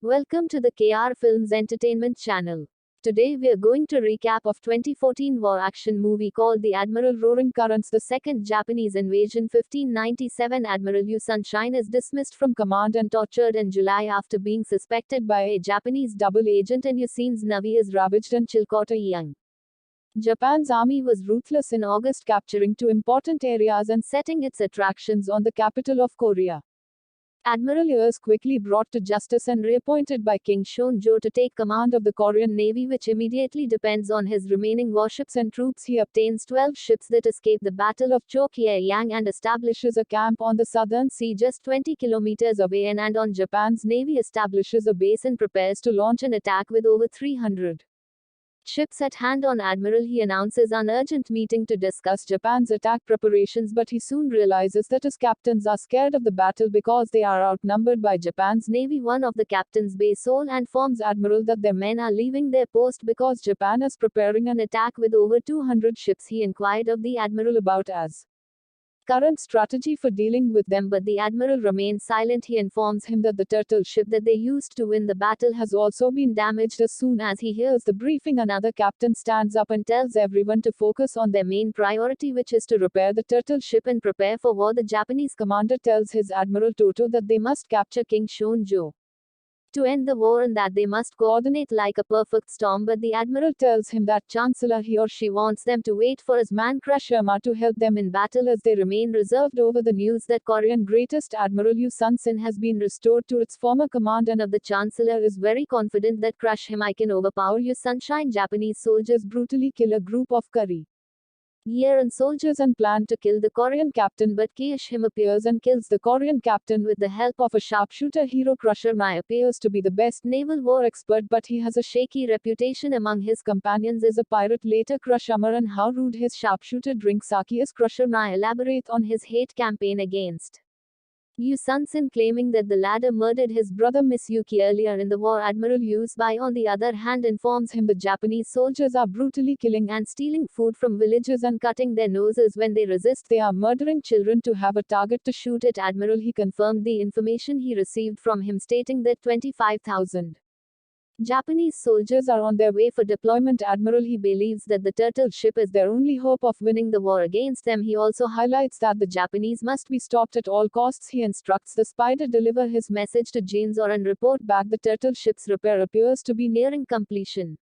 Welcome to the KR Films Entertainment channel. Today we are going to recap of 2014 war action movie called The Admiral Roaring Currents. The second Japanese invasion 1597. Admiral Yu Sunshine is dismissed from command and tortured in July after being suspected by a Japanese double agent, and Yusin's navy is ravaged in Chilkota Yang. Japan's army was ruthless in August, capturing two important areas and setting its attractions on the capital of Korea. Admiral Yu is quickly brought to justice and reappointed by King Shonjo to take command of the Korean Navy, which immediately depends on his remaining warships and troops. He obtains 12 ships that escape the Battle of Chokyang and establishes a camp on the southern sea just 20 kilometers away, and on Japan's navy establishes a base and prepares to launch an attack with over 300 ships at hand. On Admiral, he announces an urgent meeting to discuss Japan's attack preparations, but he soon realizes that his captains are scared of the battle because they are outnumbered by Japan's navy. One of the captains, Basol, and informs Admiral that their men are leaving their post because Japan is preparing an attack with over 200 ships. He inquired of the Admiral about as current strategy for dealing with them, but the Admiral remains silent. He informs him that the turtle ship that they used to win the battle has also been damaged. As soon as he hears the briefing, another captain stands up and tells everyone to focus on their main priority, which is to repair the turtle ship and prepare for war. The Japanese commander tells his Admiral Toto that they must capture King Shonjo to end the war and that they must coordinate like a perfect storm, but the Admiral tells him that Chancellor he or she wants them to wait for his man Krashima to help them in battle, as they remain reserved over the news that Korean greatest Admiral Yu Sun-sin has been restored to its former command, and of the Chancellor is very confident that Krashima can overpower Yu Sunshine. Japanese soldiers brutally kill a group of Korean soldiers and plan to kill the Korean captain, but Kishim appears and kills the Korean captain with the help of a sharpshooter. Hero Crusher Mai appears to be the best naval war expert, but he has a shaky reputation among his companions as a pirate. Later, Crusher and how rude his sharpshooter drink sake is. Crusher Mai elaborates on his hate campaign against Yu Sun-sin, claiming that the latter murdered his brother Misuyuki earlier in the war. Admiral Yu's Bai, on the other hand, informs him the Japanese soldiers are brutally killing and stealing food from villagers and cutting their noses when they resist. They are murdering children to have a target to shoot at. Admiral, he confirmed the information he received from him, stating that 25,000 Japanese soldiers are on their way for deployment. Admiral, he believes that the turtle ship is their only hope of winning the war against them. He also highlights that the Japanese must be stopped at all costs. He instructs the spy to deliver his message to Jinzor and report back. The turtle ship's repair appears to be nearing completion.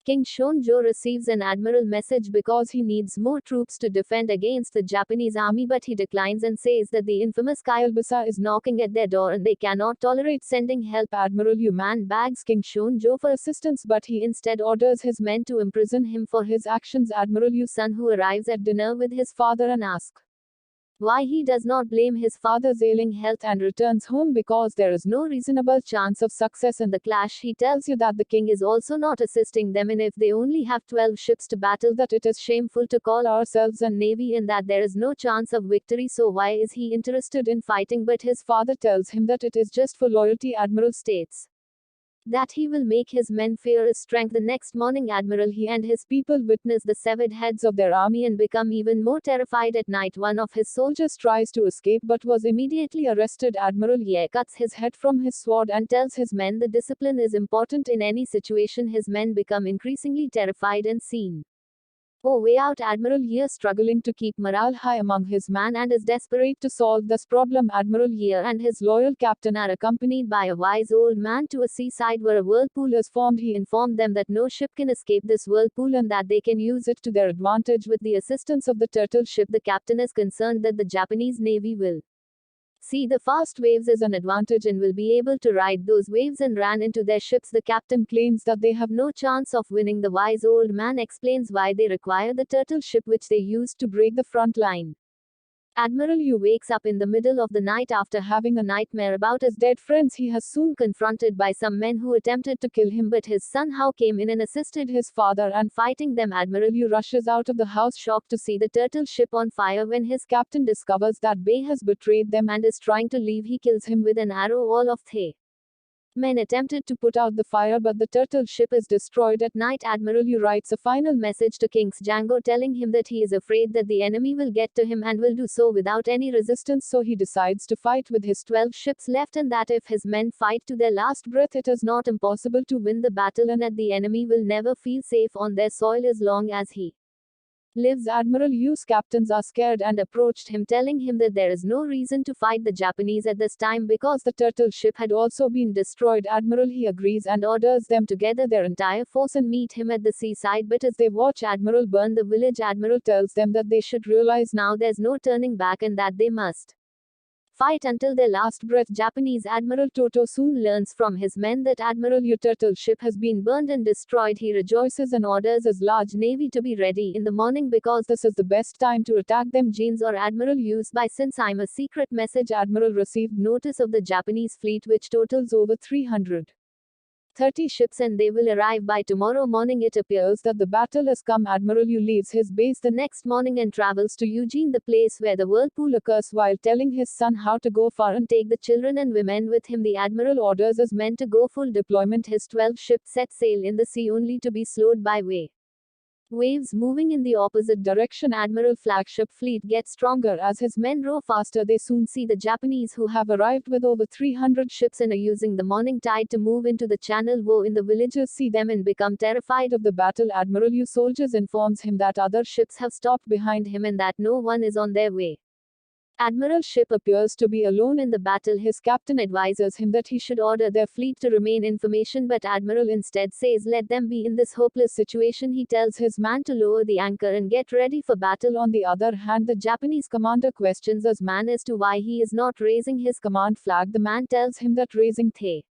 King Shonjo receives an Admiral message because he needs more troops to defend against the Japanese army, but he declines and says that the infamous Kyalbasa is knocking at their door and they cannot tolerate sending help. Admiral Yu Man begs King Shonjo for assistance, but he instead orders his men to imprison him for his actions. Admiral Yu Sun, who arrives at dinner with his father and asks why he does not blame his father's ailing health, and returns home because there is no reasonable chance of success in the clash. He tells you that the king is also not assisting them, and if they only have 12 ships to battle, that it is shameful to call ourselves a navy and that there is no chance of victory, so why is he interested in fighting? But his father tells him that it is just for loyalty. Admiral states that he will make his men fear his strength. The next morning, Admiral he and his people witness the severed heads of their army and become even more terrified. At night, one of his soldiers tries to escape but was immediately arrested. Admiral Ye cuts his head from his sword and tells his men that discipline is important in any situation. His men become increasingly terrified and scene way out Admiral Ye struggling to keep morale high among his men and is desperate to solve this problem. Admiral Ye and his loyal captain are accompanied by a wise old man to a seaside where a whirlpool is formed. He informed them that no ship can escape this whirlpool and that they can use it to their advantage with the assistance of the turtle ship. The captain is concerned that the Japanese navy will see the fast waves as an advantage and will be able to ride those waves and ran into their ships. The captain claims that they have no chance of winning. The wise old man explains why they require the turtle ship, which they used to break the front line. Admiral Yu wakes up in the middle of the night after having a nightmare about his dead friends. He is soon confronted by some men who attempted to kill him, but his son Hao came in and assisted his father and fighting them. Admiral Yu rushes out of the house shocked to see the turtle ship on fire. When his captain discovers that Bei has betrayed them and is trying to leave, he kills him with an arrow. All of the Men attempted to put out the fire, but the turtle ship is destroyed. At night, Admiral Yu writes a final message to King Django telling him that he is afraid that the enemy will get to him and will do so without any resistance, so he decides to fight with his 12 ships left, and that if his men fight to their last breath, it is not impossible to win the battle and that the enemy will never feel safe on their soil as long as he lives. Admiral Yu's captains are scared and approached him, telling him that there is no reason to fight the Japanese at this time because the turtle ship had also been destroyed. Admiral He agrees and orders them to gather their entire force and meet him at the seaside, but as they watch Admiral burn the village, Admiral tells them that they should realize now there's no turning back and that they must fight until their last breath. Japanese Admiral Toto soon learns from his men that Admiral Yu turtle ship has been burned and destroyed. He rejoices and orders his large navy to be ready in the morning because this is the best time to attack them. Jane's or Admiral Yu's by since I'm a secret message. Admiral received notice of the Japanese fleet, which totals over 330 ships, and they will arrive by tomorrow morning. It appears that the battle has come. Admiral Yu leaves his base the next morning and travels to Eugene, the place where the whirlpool occurs, while telling his son how to go far and take the children and women with him. The Admiral orders his men to go full deployment. His 12 ships set sail in the sea only to be slowed by waves moving in the opposite direction. Admiral flagship fleet gets stronger as his men row faster. They soon see the Japanese, who have arrived with over 300 ships and are using the morning tide to move into the channel. Woe in the villagers see them and become terrified of the battle. Admiral Yu soldiers informs him that other ships have stopped behind him and that no one is on their way. Admiral's ship appears to be alone in the battle. His captain advises him that he should order their fleet to remain in formation, but Admiral instead says let them be. In this hopeless situation, he tells his man to lower the anchor and get ready for battle. On the other hand, the Japanese commander questions his man as to why he is not raising his command flag. The man tells him that raising the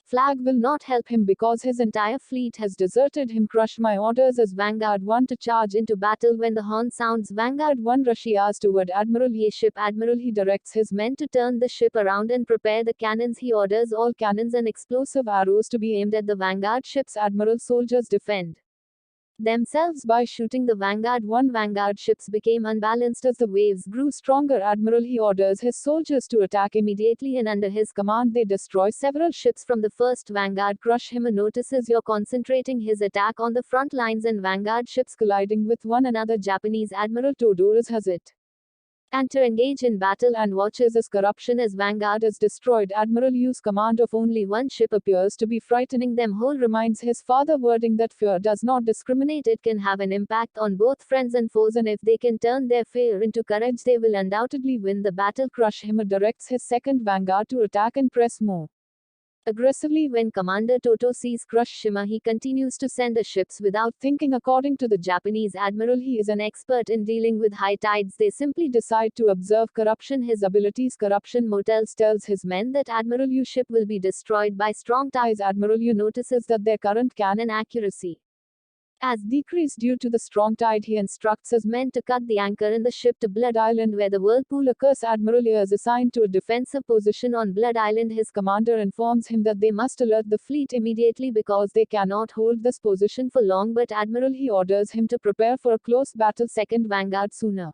flag will not help him because his entire fleet has deserted him. Crush my orders as Vanguard 1 to charge into battle. When the horn sounds, Vanguard 1 rushes toward Admiral Ye's ship. Admiral He directs his men to turn the ship around and prepare the cannons. He orders all cannons and explosive arrows to be aimed at the Vanguard ships. Admiral soldiers defend themselves by shooting the Vanguard 1. Vanguard ships became unbalanced as the waves grew stronger. Admiral He orders his soldiers to attack immediately, and under his command they destroy several ships from the first Vanguard. Crush him notices you're concentrating his attack on the front lines and Vanguard ships colliding with one another. Japanese Admiral Todoro's has it and to engage in battle and watches as corruption as Vanguard is destroyed. Admiral Yu's command of only one ship appears to be frightening them. Whole reminds his father, wording that fear does not discriminate. It can have an impact on both friends and foes, and if they can turn their fear into courage, they will undoubtedly win the battle. Crush him directs his second Vanguard to attack and press more aggressively. When Commander Toto sees Crush Shima, he continues to send the ships without thinking. According to the Japanese Admiral, he is an expert in dealing with high tides. They simply decide to observe corruption. His abilities. Corruption Motels tells his men that Admiral Yu's ship will be destroyed by strong tides. Admiral Yu notices that their current cannon accuracy has decreased due to the strong tide. He instructs his men to cut the anchor in the ship to Blood Island, where the whirlpool occurs. Admiral Yu is assigned to a defensive position on Blood Island. His commander informs him that they must alert the fleet immediately because they cannot hold this position for long, but Admiral He orders him to prepare for a close battle. Second Vanguard sooner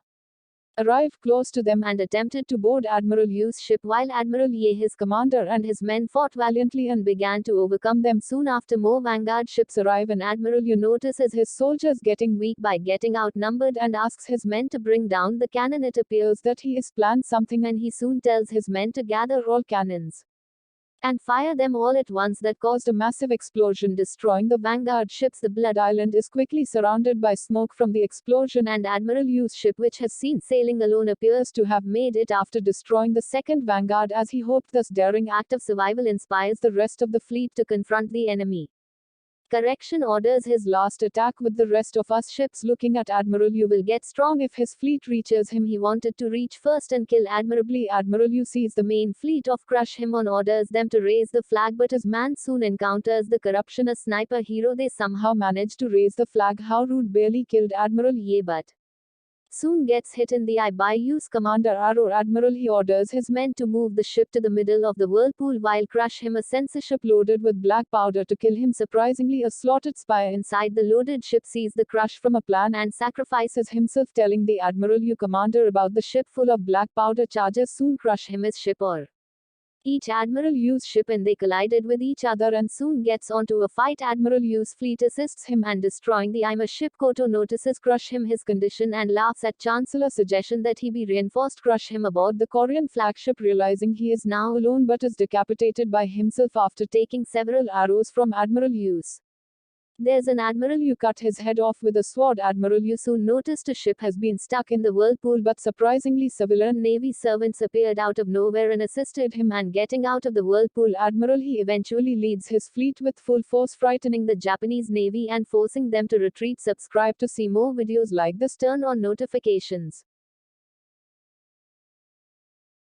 arrived close to them and attempted to board Admiral Yu's ship, while Admiral Ye, his commander, and his men fought valiantly and began to overcome them. Soon after, more Vanguard ships arrive, and Admiral Yu notices his soldiers getting weak by getting outnumbered and asks his men to bring down the cannon. It appears that he has planned something, and he soon tells his men to gather all cannons and fire them all at once. That caused a massive explosion, destroying the Vanguard ships. The Blood Island is quickly surrounded by smoke from the explosion, and Admiral Yu's ship, which has seen sailing alone, appears to have made it after destroying the second Vanguard as he hoped. This daring act of survival inspires the rest of the fleet to confront the enemy. Correction orders his last attack with the rest of us ships. Looking at Admiral Yu will get strong if his fleet reaches him. He wanted to reach first and kill admirably. Admiral Yu sees the main fleet of Crush him on, orders them to raise the flag, but his man soon encounters the corruption. A sniper hero, they somehow manage to raise the flag. How rude, barely killed Admiral Ye, but soon gets hit in the eye by Yu's commander Arrow. Admiral He orders his men to move the ship to the middle of the whirlpool while Crush him, a censorship loaded with black powder, to kill him. Surprisingly, a slotted spy inside the loaded ship sees the Crush from a plan and sacrifices himself, telling the Admiral Yu commander about the ship full of black powder charges. Soon Crush him, his ship or each Admiral Yu's ship and they collided with each other and soon gets onto a fight. Admiral Yu's fleet assists him and destroying the Ima ship. Koto notices crush him his condition and laughs at Chancellor's suggestion that he be reinforced. Crush him aboard the Korean flagship, realizing he is now alone but is decapitated by himself after taking several arrows from Admiral Yu's. There's an Admiral Yu cut his head off with a sword. Admiral Yu soon noticed a ship has been stuck in the whirlpool, but surprisingly civilian Navy servants appeared out of nowhere and assisted him and getting out of the whirlpool. Admiral he eventually leads his fleet with full force, frightening the Japanese Navy and forcing them to retreat. Subscribe to see more videos like this. Turn on notifications.